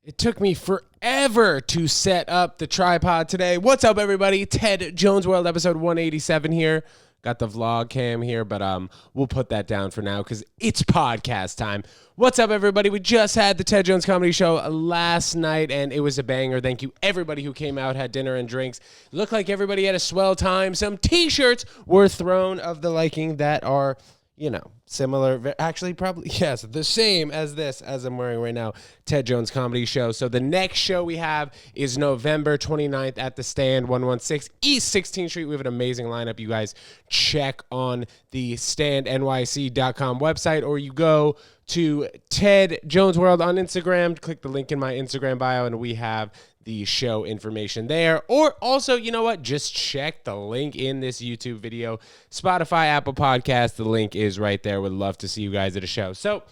It took me forever to set up the tripod today. What's up, everybody? Ted Jones World, episode 187 here. Got the vlog cam here, but we'll put that down for now because it's podcast time. What's up, everybody? We just had the Ted Jones Comedy Show last night, and it was a banger. Thank you, everybody who came out, had dinner and drinks. Looked like everybody had a swell time. Some T-shirts were thrown of the liking that are, you know, similar, actually probably, yes, the same as this, as I'm wearing right now, Ted Jones Comedy Show. So the next show we have is November 29th at the Stand, 116 East 16th Street. We have an amazing lineup. You guys check on the standnyc.com website, or you go to Ted Jones World on Instagram, click the link in my Instagram bio, and we have the show information there. Or also, you know what? Just check the link in this YouTube video. Spotify, Apple Podcasts, the link is right there. Would love to see you guys at a show. So,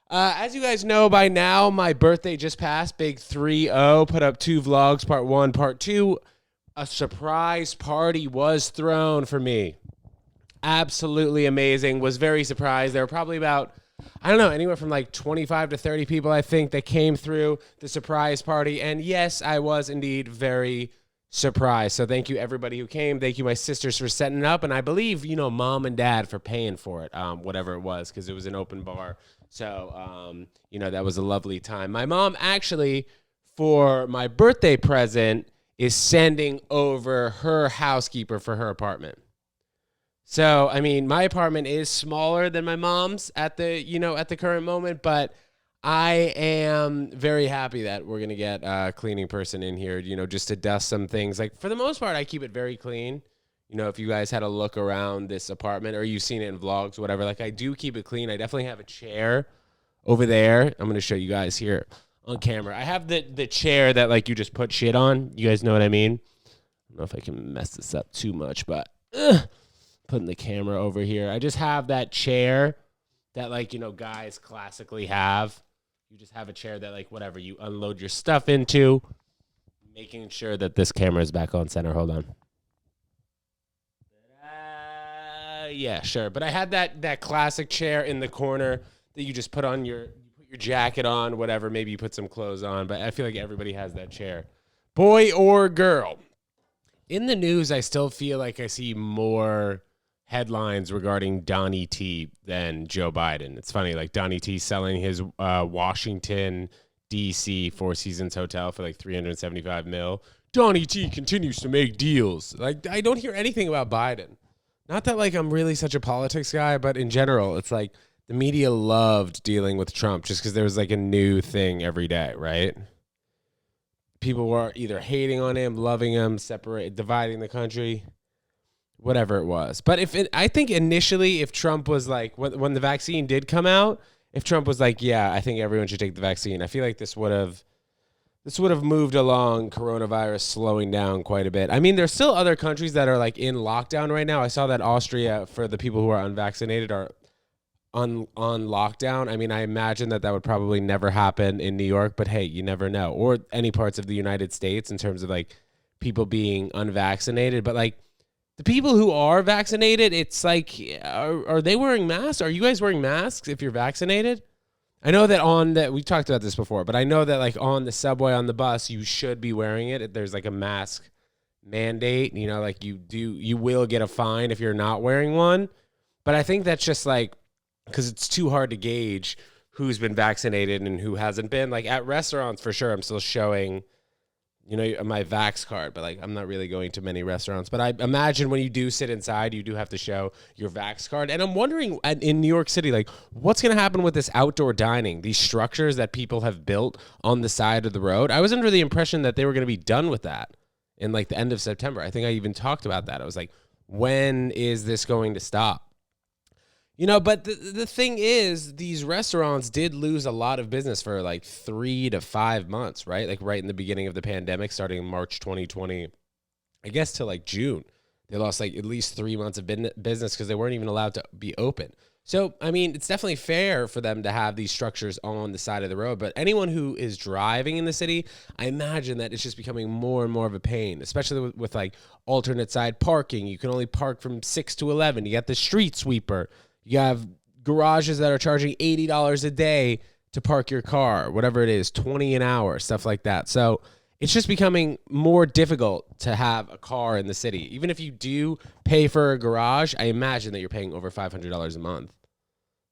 as you guys know by now, my birthday just passed. Big 3-0. Put up 2 vlogs, part 1, part 2. A surprise party was thrown for me. Absolutely amazing. Was very surprised. There were probably about, I don't know, anywhere from like 25 to 30 people, I think, that came through the surprise party. And yes, I was indeed very surprised. So thank you, everybody who came. Thank you, my sisters, for setting it up. And I believe, you know, mom and dad for paying for it, whatever it was, because it was an open bar. So, you know, that was a lovely time. My mom actually, for my birthday present, is sending over her housekeeper for her apartment. So, I mean, my apartment is smaller than my mom's at the, you know, at the current moment, but I am very happy that we're going to get a cleaning person in here, you know, just to dust some things. Like, for the most part, I keep it very clean. You know, if you guys had a look around this apartment, or you've seen it in vlogs, whatever, like, I do keep it clean. I definitely have a chair over there. I'm going to show you guys here on camera. I have the chair that, like, you just put shit on. You guys know what I mean? I don't know if I can mess this up too much, but putting the camera over here. I just have that chair that, like, you know, guys classically have. You just have a chair that, like, whatever, you unload your stuff into. Making sure that this camera is back on center. Hold on. Yeah, sure. But I had that classic chair in the corner that you just put on you put your jacket on, whatever. Maybe you put some clothes on. But I feel like everybody has that chair. Boy or girl. In the news, I still feel like I see more headlines regarding Donny T than Joe Biden. It's funny, like Donny T selling his Washington, D.C. Four Seasons hotel for like $375 million. Donny T continues to make deals. Like, I don't hear anything about Biden. Not that, like, I'm really such a politics guy, but in general, it's like the media loved dealing with Trump just because there was like a new thing every day, right? People were either hating on him, loving him, dividing the country, whatever it was. But I think initially, if Trump was like, when the vaccine did come out, if Trump was like, yeah, I think everyone should take the vaccine, I feel like this would have moved along, coronavirus slowing down quite a bit. I mean, there's still other countries that are like in lockdown right now. I saw that Austria, for the people who are unvaccinated, are on lockdown. I mean, I imagine that would probably never happen in New York, but hey, you never know. Or any parts of the United States in terms of like people being unvaccinated. But like the people who are vaccinated, it's like, are they wearing masks? Are you guys wearing masks if you're vaccinated? I know that we talked about this before, but I know that like on the subway, on the bus, you should be wearing it. There's like a mask mandate, you know, like you will get a fine if you're not wearing one. But I think that's just like, because it's too hard to gauge who's been vaccinated and who hasn't been. Like at restaurants, for sure, I'm still showing, you know, my Vax card, but like I'm not really going to many restaurants. But I imagine when you do sit inside, you do have to show your Vax card. And I'm wondering in New York City, like what's going to happen with this outdoor dining, these structures that people have built on the side of the road. I was under the impression that they were going to be done with that in like the end of September. I think I even talked about that. I was like, when is this going to stop? You know, but the thing is, these restaurants did lose a lot of business for like 3 to 5 months, right? Like right in the beginning of the pandemic, starting in March 2020, I guess to like June. They lost like at least 3 months of business because they weren't even allowed to be open. So, I mean, it's definitely fair for them to have these structures on the side of the road. But anyone who is driving in the city, I imagine that it's just becoming more and more of a pain, especially with like alternate side parking. You can only park from 6 to 11. You got the street sweeper. You have garages that are charging $80 a day to park your car, whatever it is, 20 an hour, stuff like that. So it's just becoming more difficult to have a car in the city. Even if you do pay for a garage, I imagine that you're paying over $500 a month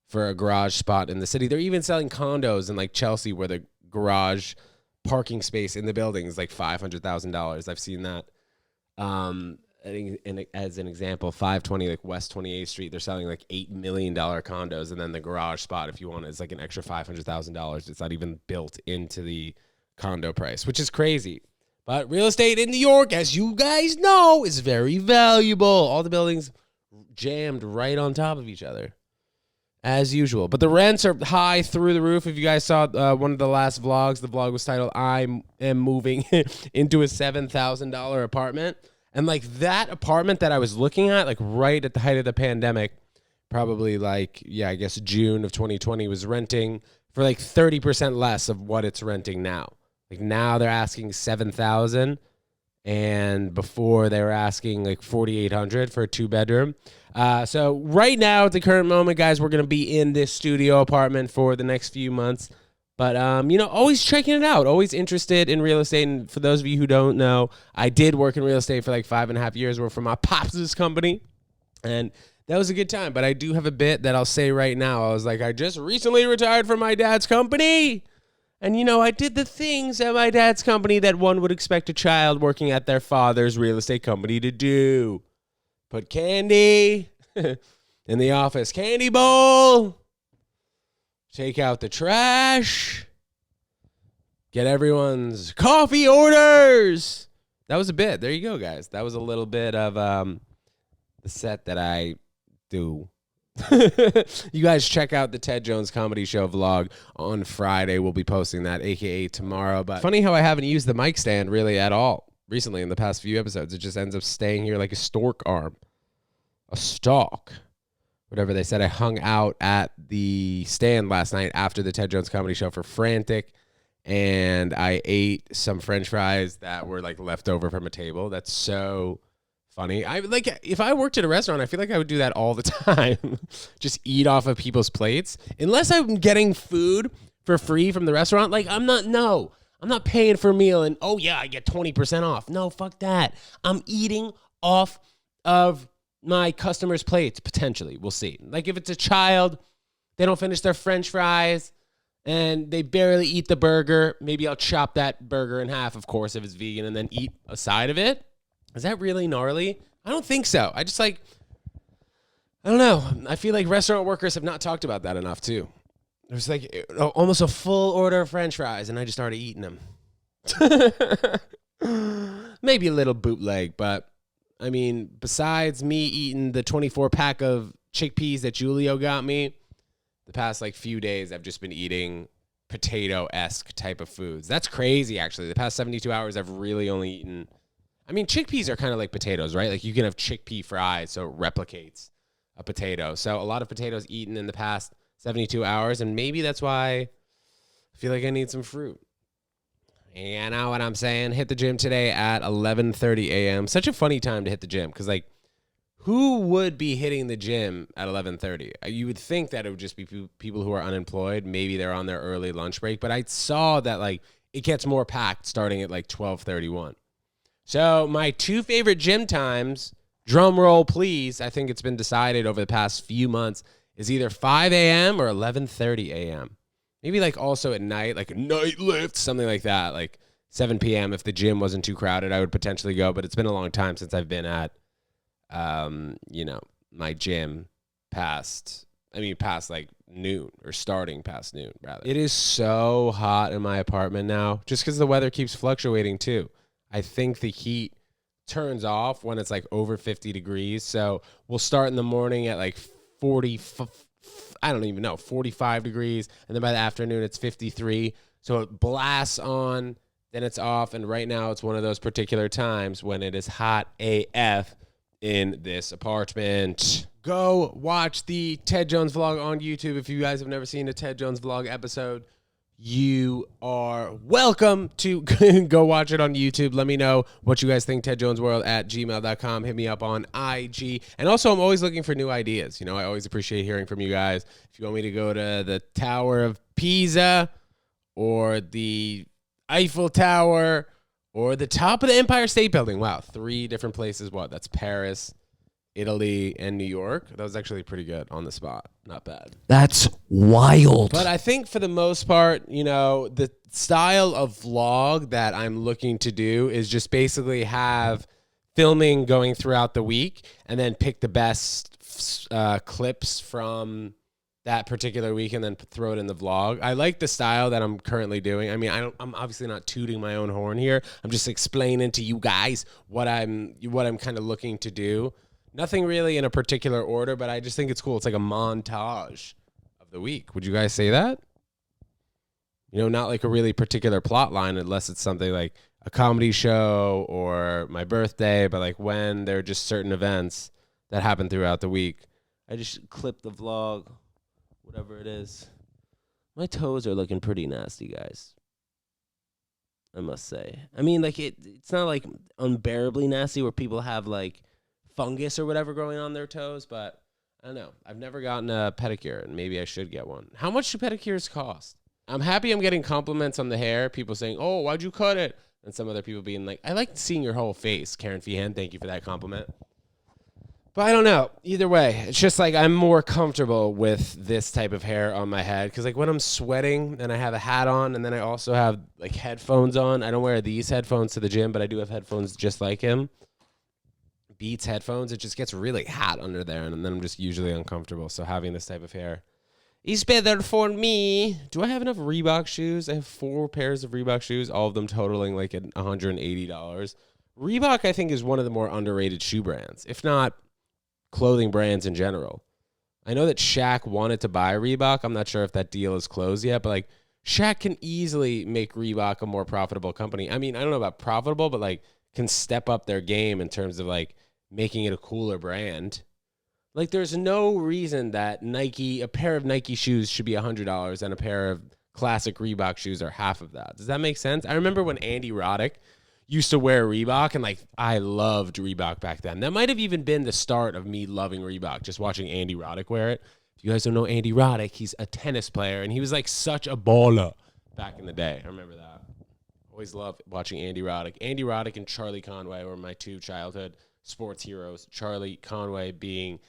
for a garage spot in the city. They're even selling condos in like Chelsea where the garage parking space in the building is like $500,000. I've seen that. As an example, 520 like West 28th Street, they're selling like $8 million condos, and then the garage spot, if you want it, is like an extra $500,000. It's not even built into the condo price, which is crazy. But real estate in New York, as you guys know, is very valuable. All the buildings jammed right on top of each other, as usual. But the rents are high through the roof. If you guys saw one of the last vlogs, the vlog was titled, I am moving into a $7,000 apartment. And like that apartment that I was looking at, like right at the height of the pandemic, probably like, I guess June of 2020, was renting for like 30% less of what it's renting now. Like now they're asking $7,000, and before they were asking like $4,800 for a 2-bedroom. So right now at the current moment, guys, we're going to be in this studio apartment for the next few months. But, always checking it out, always interested in real estate. And for those of you who don't know, I did work in real estate for like 5.5 years, work for my pops' company. And that was a good time. But I do have a bit that I'll say right now. I was like, I just recently retired from my dad's company. And, I did the things at my dad's company that one would expect a child working at their father's real estate company to do. Put candy in the office candy bowl. Take out the trash. Get everyone's coffee orders. That was a bit. There you go, guys. That was a little bit of the set that I do. You guys check out the Ted Jones Comedy Show vlog on Friday. We'll be posting that, a.k.a. tomorrow. But funny how I haven't used the mic stand really at all recently in the past few episodes. It just ends up staying here like a stork arm. A stalk. Whatever they said. I hung out at the stand last night after the Ted Jones Comedy Show for Frantic, and I ate some French fries that were like left over from a table. That's so funny. I like if I worked at a restaurant, I feel like I would do that all the time. Just eat off of people's plates. Unless I'm getting food for free from the restaurant, like I'm not paying for a meal and I get 20% off. No, fuck that. I'm eating off of my customers' plates, potentially. We'll see. Like if it's a child, they don't finish their French fries and they barely eat the burger, maybe I'll chop that burger in half, of course, if it's vegan, and then eat a side of it. Is that really gnarly? I don't think so. I don't know. I feel like restaurant workers have not talked about that enough too. There's like almost a full order of French fries and I just started eating them. Maybe a little bootleg, but I mean, besides me eating the 24-pack of chickpeas that Julio got me, the past like few days, I've just been eating potato-esque type of foods. That's crazy, actually. The past 72 hours, I've really only eaten... I mean, chickpeas are kind of like potatoes, right? Like you can have chickpea fries, so it replicates a potato. So a lot of potatoes eaten in the past 72 hours, and maybe that's why I feel like I need some fruit. You know what I'm saying? Hit the gym today at 11:30 a.m. Such a funny time to hit the gym because, like, who would be hitting the gym at 11:30? You would think that it would just be people who are unemployed. Maybe they're on their early lunch break. But I saw that, like, it gets more packed starting at, like, 12:31. So my two favorite gym times, drum roll please, I think it's been decided over the past few months, is either 5 a.m. or 11:30 a.m. Maybe like also at night, like a night lift, something like that, like 7 p.m. If the gym wasn't too crowded, I would potentially go. But it's been a long time since I've been at, my gym past like noon or starting past noon, rather. It is so hot in my apartment now just because the weather keeps fluctuating too. I think the heat turns off when it's like over 50 degrees. So we'll start in the morning at like 45 degrees. And then by the afternoon, it's 53. So it blasts on, then it's off. And right now, it's one of those particular times when it is hot AF in this apartment. Go watch the Ted Jones vlog on YouTube. If you guys have never seen a Ted Jones vlog episode, you are welcome to go watch it on YouTube. Let me know what you guys think. TedJonesWorld@gmail.com. Hit me up on IG. And also, I'm always looking for new ideas. I always appreciate hearing from you guys. If you want me to go to the Tower of Pisa or the Eiffel Tower or the top of the Empire State Building. Wow, 3 different places. What? That's Paris, Italy, and New York. That was actually pretty good on the spot. Not bad. That's wild. But I think for the most part, the style of vlog that I'm looking to do is just basically have filming going throughout the week and then pick the best clips from that particular week and then throw it in the vlog. I like the style that I'm currently doing. I mean, I'm obviously not tooting my own horn here. I'm just explaining to you guys what I'm kind of looking to do. Nothing really in a particular order, but I just think it's cool. It's like a montage of the week. Would you guys say that? Not like a really particular plot line unless it's something like a comedy show or my birthday, but like when there are just certain events that happen throughout the week. I just clip the vlog, whatever it is. My toes are looking pretty nasty, guys. I must say. I mean, like it's not like unbearably nasty where people have like fungus or whatever growing on their toes, but I don't know. I've never gotten a pedicure, and maybe I should get one. How much do pedicures cost? I'm happy I'm getting compliments on the hair. People saying, "Oh, why'd you cut it?" And some other people being like, "I like seeing your whole face." Karen Feehan, thank you for that compliment. But I don't know. Either way, it's just like I'm more comfortable with this type of hair on my head. Because like when I'm sweating and I have a hat on and then I also have like headphones on. I don't wear these headphones to the gym, but I do have headphones just like him. Beats headphones. It just gets really hot under there. And then I'm just usually uncomfortable. So having this type of hair is better for me. Do I have enough Reebok shoes? I have 4 pairs of Reebok shoes, all of them totaling like $180. Reebok, I think, is one of the more underrated shoe brands, if not clothing brands in general. I know that Shaq wanted to buy Reebok. I'm not sure if that deal is closed yet, but like Shaq can easily make Reebok a more profitable company. I mean, I don't know about profitable, but like can step up their game in terms of like making it a cooler brand. Like there's no reason that a pair of Nike shoes should be $100 and a pair of classic Reebok shoes are half of that. Does that make sense? I remember when Andy Roddick used to wear Reebok, and like I loved Reebok back then. That might have even been the start of me loving Reebok, just watching Andy Roddick wear it. If you guys don't know Andy Roddick, he's a tennis player, and he was like such a baller back in the day. I remember that. Always loved watching Andy Roddick. Andy Roddick and Charlie Conway were my 2 childhood sports heroes. Charlie Conway being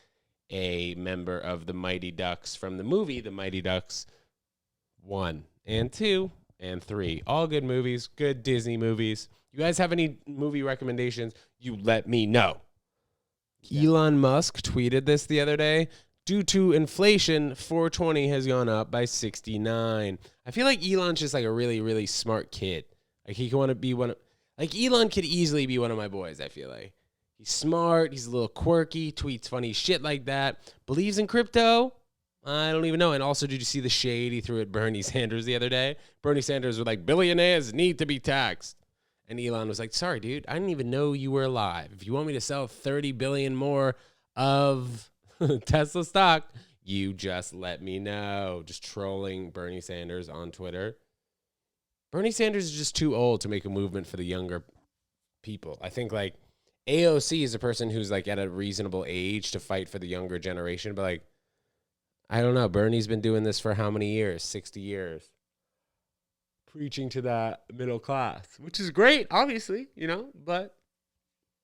a member of the Mighty Ducks from the movie The Mighty Ducks 1 and 2 and 3. All good movies, good Disney movies. You guys have any movie recommendations? You let me know. Yeah. Elon Musk tweeted this the other day. Due to inflation, 420 has gone up by 69. I feel like Elon's just like a really, really smart kid. Like he could want to be Elon could easily be one of my boys, I feel like. He's smart. He's a little quirky. Tweets funny shit like that. Believes in crypto. I don't even know. And also, did you see the shade he threw at Bernie Sanders the other day? Bernie Sanders was like, billionaires need to be taxed. And Elon was like, sorry, dude. I didn't even know you were alive. If you want me to sell 30 billion more of Tesla stock, you just let me know. Just trolling Bernie Sanders on Twitter. Bernie Sanders is just too old to make a movement for the younger people. I think like AOC is a person who's like at a reasonable age to fight for the younger generation, but like, I don't know. Bernie's been doing this for how many years? 60 years. Preaching to that middle class, which is great, obviously, but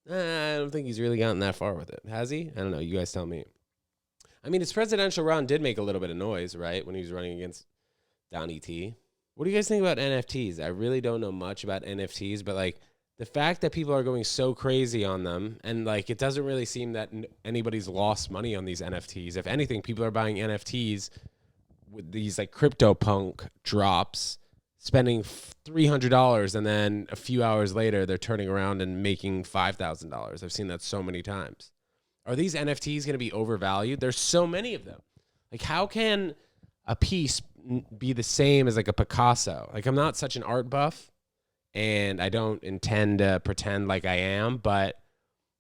I don't think he's really gotten that far with it. Has he? I don't know. You guys tell me. I mean, his presidential run did make a little bit of noise, right? When he was running against Donny T. What do you guys think about NFTs? I really don't know much about NFTs, but like, the fact that people are going so crazy on them, and like it doesn't really seem that anybody's lost money on these NFTs. If anything, people are buying NFTs with these like CryptoPunk drops, spending $300, and then a few hours later they're turning around and making $5,000. I've seen that so many times. Are these NFTs going to be overvalued? There's so many of them. Like, how can a piece be the same as like a Picasso? Like, I'm not such an art buff. And I don't intend to pretend like I am, but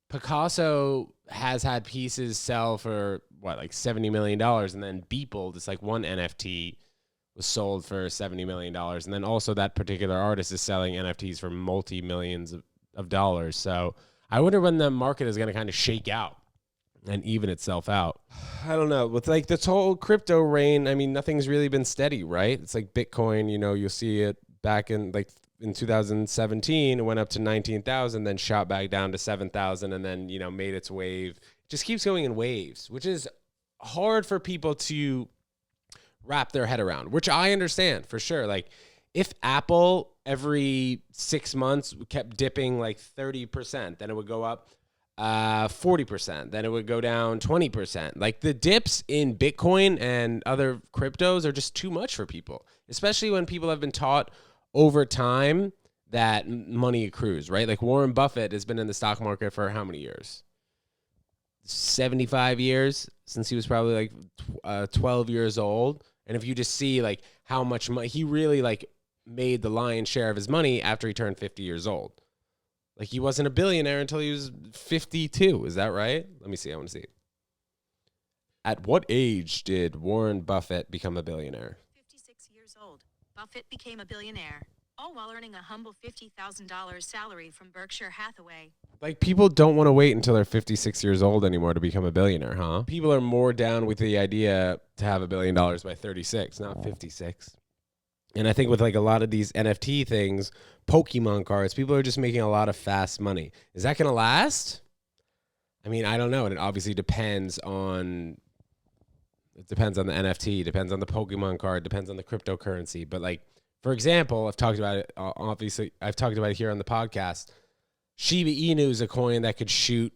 Picasso has had pieces sell for like $70 million. And then Beeple, this like one NFT was sold for $70 million. And then also that particular artist is selling NFTs for multi-millions of dollars. So I wonder when the market is going to kind of shake out. and even itself out. I don't know. With like this whole crypto reign, I mean, nothing's really been steady, right? It's like Bitcoin, you know, you'll see it back in 2017, it went up to 19,000, then shot back down to 7,000, and then, you know, made its wave. It just keeps going in waves, which is hard for people to wrap their head around, which I understand for sure. Like if Apple every 6 months kept dipping like 30%, then it would go up 40%, then it would go down 20%. Like the dips in Bitcoin and other cryptos are just too much for people, especially when people have been taught over time that money accrues, right? Like Warren Buffett has been in the stock market for how many years? 75 years, since he was probably like 12 years old. And if you just see like how much money he really like made the lion's share of his money after he turned 50 years old. Like he wasn't a billionaire until he was 52. Is that right? Let me see. I want to see. At what age did Warren Buffett become a billionaire? 56 years old. Buffett became a billionaire, all while earning a humble $50,000 salary from Berkshire Hathaway. Like people don't want to wait until they're 56 years old anymore to become a billionaire, huh? People are more down with the idea to have $1 billion by 36, not 56. And I think with like a lot of these NFT things, Pokemon cards, people are just making a lot of fast money. Is that going to last? I mean, I don't know. And it obviously depends on the NFT, depends on the Pokemon card, depends on the cryptocurrency. But like, for example, I've talked about it. Obviously, I've talked about it here on the podcast. Shiba Inu is a coin that could shoot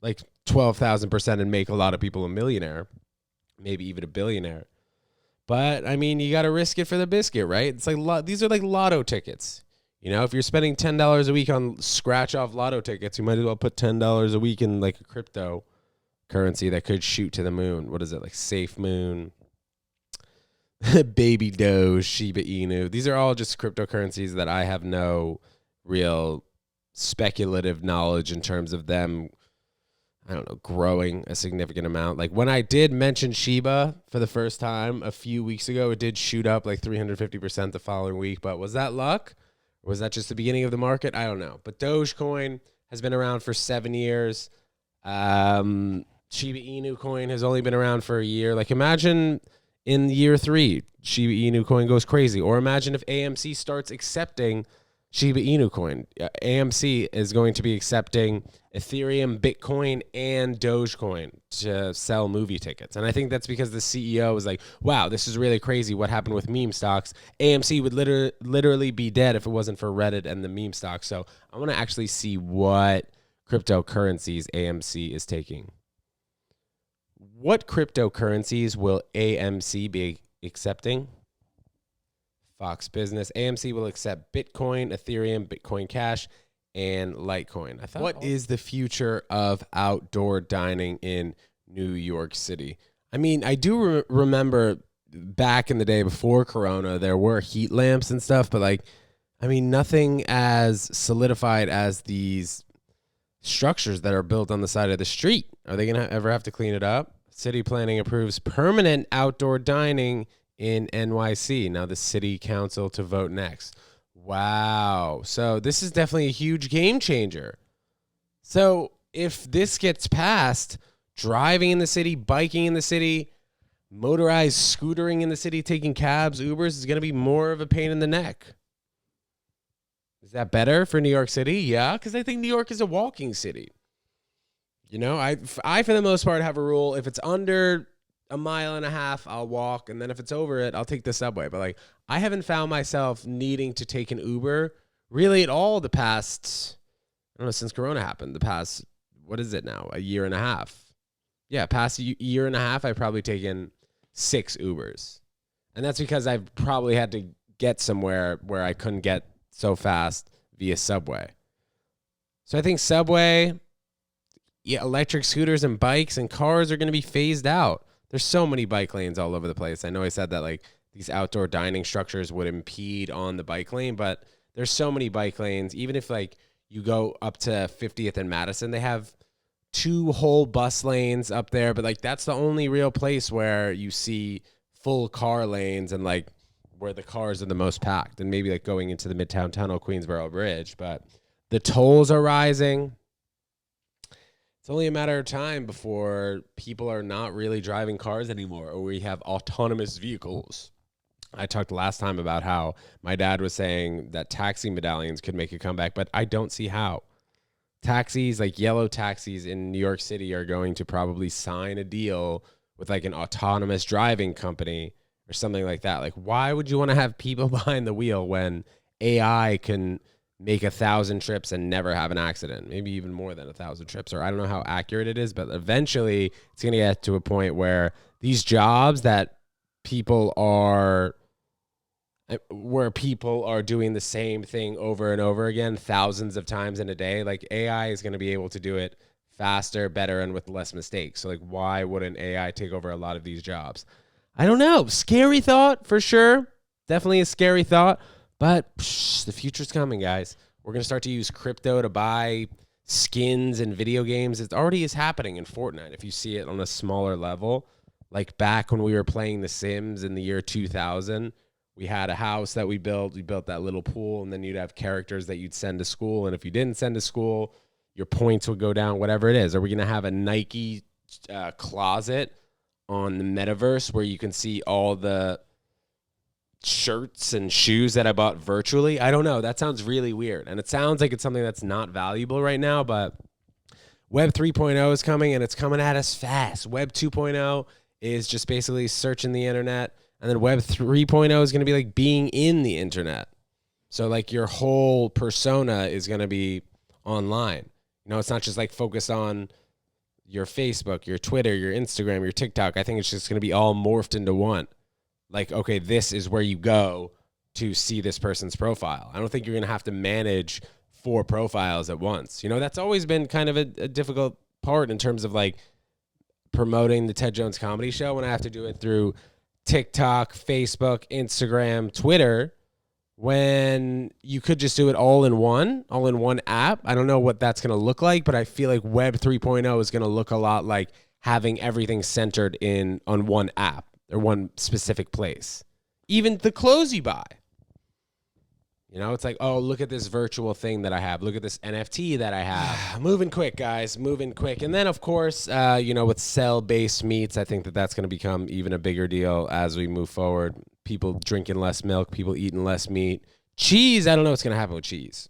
like 12,000% and make a lot of people a millionaire, maybe even a billionaire. But I mean, you got to risk it for the biscuit, right? It's like these are like lotto tickets. You know, if you're spending $10 a week on scratch off lotto tickets, you might as well put $10 a week in like a crypto currency that could shoot to the moon. What is it? Like Safe Moon, Baby Doge, Shiba Inu. These are all just cryptocurrencies that I have no real speculative knowledge in terms of them, I don't know, growing a significant amount. Like when I did mention Shiba for the first time a few weeks ago, it did shoot up like 350% the following week. But was that luck? Or was that just the beginning of the market? I don't know. But Dogecoin has been around for 7 years. Shiba Inu coin has only been around for a year. Like imagine in year 3, Shiba Inu coin goes crazy. Or imagine if AMC starts accepting Shiba Inu coin. AMC is going to be accepting Ethereum, Bitcoin, and Dogecoin to sell movie tickets. And I think that's because the CEO was like, wow, this is really crazy. What happened with meme stocks? AMC would literally be dead if it wasn't for Reddit and the meme stocks. So I want to actually see what cryptocurrencies AMC is taking. What cryptocurrencies will AMC be accepting? Fox Business. AMC will accept Bitcoin, Ethereum, Bitcoin Cash, and Litecoin. What is the future of outdoor dining in New York City? I mean, I do remember back in the day before Corona, there were heat lamps and stuff, but like, I mean, nothing as solidified as these structures that are built on the side of the street. Are they going to ever have to clean it up? City planning approves permanent outdoor dining in NYC. Now the city council to vote next. Wow. So this is definitely a huge game changer. So if this gets passed, driving in the city, biking in the city, motorized scootering in the city, taking cabs, Ubers is going to be more of a pain in the neck. Is that better for New York City? Yeah, because I think New York is a walking city. You know, I for the most part have a rule. If it's under a mile and a half, I'll walk. And then if it's over it, I'll take the subway. But like, I haven't found myself needing to take an Uber really at all the past, I don't know, since Corona happened, the past, what is it now? A year and a half. Yeah, past year and a half, I've probably taken 6 Ubers. And that's because I've probably had to get somewhere where I couldn't get so fast via subway. So I think subway, yeah, electric scooters and bikes and cars are going to be phased out. There's so many bike lanes all over the place. I know I said that like these outdoor dining structures would impede on the bike lane, but there's so many bike lanes. Even if like you go up to 50th and Madison, they have 2 whole bus lanes up there, but like that's the only real place where you see full car lanes and like where the cars are the most packed, and maybe like going into the Midtown Tunnel, Queensboro Bridge. But the tolls are rising. It's only a matter of time before people are not really driving cars anymore, or we have autonomous vehicles. I talked last time about how my dad was saying that taxi medallions could make a comeback, but I don't see how. Taxis, like yellow taxis in New York City, are going to probably sign a deal with like an autonomous driving company or something like that. Like, why would you want to have people behind the wheel when AI can make 1,000 trips and never have an accident? Maybe even more than 1,000 trips, or I don't know how accurate it is, but eventually it's going to get to a point where these jobs that people are doing the same thing over and over again thousands of times in a day, like AI is going to be able to do it faster, better, and with less mistakes. So like, why wouldn't AI take over a lot of these jobs? I don't know. Scary thought for sure. Definitely a scary thought, but the future's coming, guys. We're going to start to use crypto to buy skins in video games. It already is happening in Fortnite. If you see it on a smaller level, like back when we were playing The Sims in the year 2000, we had a house that we built. We built that little pool, and then you'd have characters that you'd send to school. And if you didn't send to school, your points would go down, whatever it is. Are we going to have a Nike closet on the metaverse where you can see all the shirts and shoes that I bought virtually? I don't know. That sounds really weird. And it sounds like it's something that's not valuable right now, but Web 3.0 is coming, and it's coming at us fast. Web 2.0 is just basically searching the internet. And then Web 3.0 is going to be like being in the internet. So like your whole persona is going to be online. You know, it's not just like focused on your Facebook, your Twitter, your Instagram, your TikTok. I think it's just going to be all morphed into one. Like, okay, this is where you go to see this person's profile. I don't think you're going to have to manage 4 profiles at once. You know, that's always been kind of a difficult part in terms of like promoting the Ted Jones Comedy Show, when I have to do it through TikTok, Facebook, Instagram, Twitter, when you could just do it all in one app. I don't know what that's going to look like, but I feel like Web 3.0 is going to look a lot like having everything centered on one app or one specific place. Even the clothes you buy. You know, it's like, oh, look at this virtual thing that I have. Look at this NFT that I have. Moving quick, guys. Moving quick. And then, of course, with cell-based meats, I think that's going to become even a bigger deal as we move forward. People drinking less milk. People eating less meat. Cheese, I don't know what's going to happen with cheese.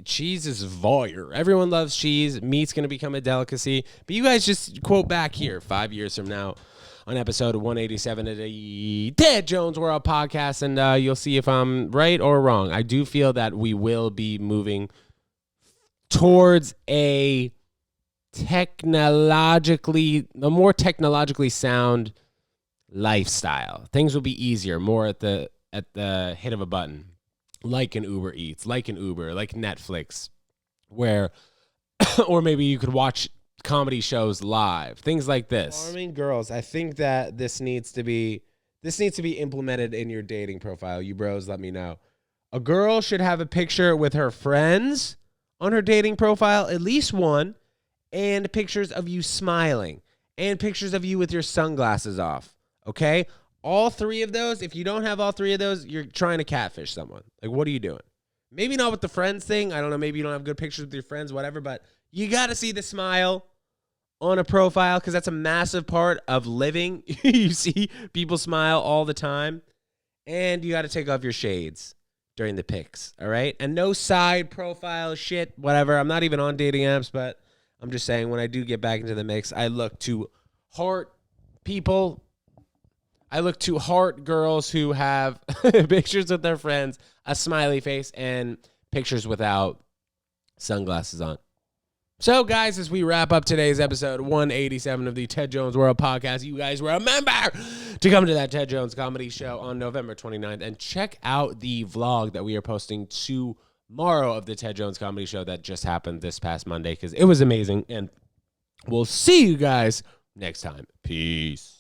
Cheese is VOIRE. Everyone loves cheese. Meat's going to become a delicacy. But you guys just quote back here 5 years from now on episode 187 of the Ted Jones World Podcast, and you'll see if I'm right or wrong. I do feel that we will be moving towards a more technologically sound lifestyle. Things will be easier, more at the hit of a button, like an Uber Eats, like an Uber, like Netflix, where, or maybe you could watch comedy shows live, things like this. Charming girls. I think that this needs to be implemented in your dating profile. You bros, let me know. A girl should have a picture with her friends on her dating profile, at least one, and pictures of you smiling, and pictures of you with your sunglasses off. Okay? All 3 of those. If you don't have all 3 of those, you're trying to catfish someone. Like, what are you doing? Maybe not with the friends thing. I don't know. Maybe you don't have good pictures with your friends, whatever, but you got to see the smile on a profile, because that's a massive part of living. You see people smile all the time, and you got to take off your shades during the pics, all right? And no side profile shit, whatever. I'm not even on dating apps, but I'm just saying, when I do get back into the mix, I look to heart people. I look to heart girls who have pictures with their friends, a smiley face, and pictures without sunglasses on. So, guys, as we wrap up today's episode 187 of the Ted Jones World Podcast, you guys remember to come to that Ted Jones Comedy Show on November 29th and check out the vlog that we are posting tomorrow of the Ted Jones Comedy Show that just happened this past Monday, because it was amazing. And we'll see you guys next time. Peace.